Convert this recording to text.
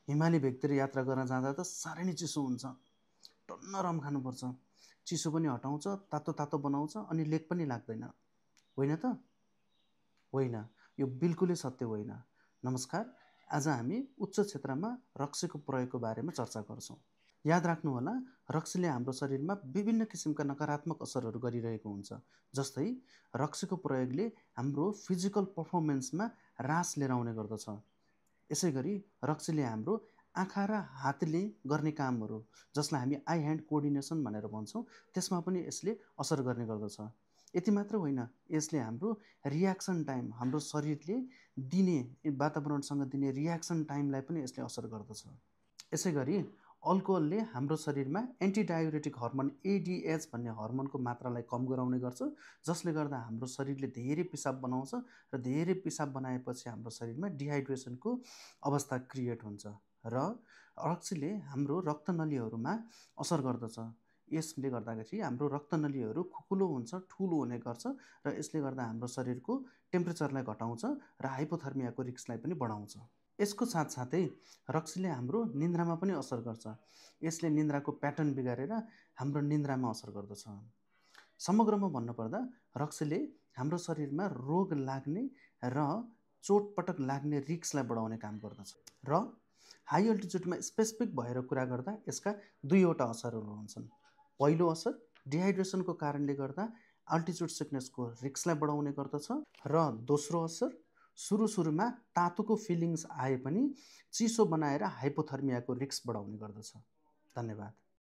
हिमाली भेगतिर यात्रा गर्न जाँदा त साह्रै नै चिसो हुन्छ। टन्न रम खानुपर्छ। चिसो पनि हटाउँछ, तातो तातो बनाउँछ अनि लेक पनि लाग्दैन, होइन त? होइन, यो बिल्कुलै सत्य होइन। नमस्कार, आज हामी उच्च क्षेत्रमा रक्सीको प्रयोगको बारेमा चर्चा गर्छौँ। याद राख्नुहोला, रक्सीले हाम्रो शरीरमा विभिन्न किसिमका नकारात्मक असरहरू गरिरहेको हुन्छ। जस्तै रक्सीको प्रयोगले हाम्रो फिजिकल पर्फर्मेन्समा ह्रास लिएर आउने गर्दछ। यसै गरी रक्सीले हाम्रो आँखा र हातले गर्ने कामहरू, जसलाई हामी आई ह्यान्ड कोअर्डिनेसन भनेर भन्छौँ, त्यसमा पनि यसले असर गर्ने गर्दछ। यति मात्र होइन, यसले हाम्रो रियाक्सन टाइम, हाम्रो शरीरले दिने वातावरणसँग दिने रियाक्सन टाइमलाई पनि यसले असर गर्दछ। यसै गरी अल्कोहलले हाम्रो शरीरमा एन्टिडायुरेटिक हर्मोन एडिएच भन्ने हर्मोनको मात्रालाई कम गराउने गर्छ, जसले गर्दा हाम्रो शरीरले धेरै पिसाब बनाउँछ र धेरै पिसाब बनाएपछि हाम्रो शरीरमा डिहाइड्रेसनको अवस्था क्रिएट हुन्छ र रक्सीले हाम्रो रक्तनलीहरूमा असर गर्दछ। यसले गर्दाखेरि हाम्रो रक्तनलीहरू खुकुलो हुन्छ, ठुलो हुने गर्छ र यसले गर्दा हाम्रो शरीरको टेम्परेचरलाई घटाउँछ र हाइपोथर्मियाको रिस्कलाई पनि बढाउँछ। यसको साथसाथै रक्सीले हाम्रो निन्द्रामा पनि असर गर्छ। यसले निन्द्राको प्याटर्न बिगारेर हाम्रो निन्द्रामा असर गर्दछ। समग्रमा भन्नुपर्दा रक्सीले हाम्रो शरीरमा रोग लाग्ने र चोटपटक लाग्ने रिस्कलाई बढाउने काम गर्दछ र हाई अल्टिच्युडमा स्पेसिफिक भएर कुरा गर्दा यसका दुईवटा असरहरू हुन्छन्। पहिलो असर डिहाइड्रेसनको कारणले गर्दा अल्टिच्युड सिकनेसको रिस्कलाई बढाउने गर्दछ र दोस्रो असर सुरुमा तातोको फिलिङ्स आए पनि चिसो बनाएर हाइपोथर्मियाको रिस्क बढाउने गर्दछ। धन्यवाद।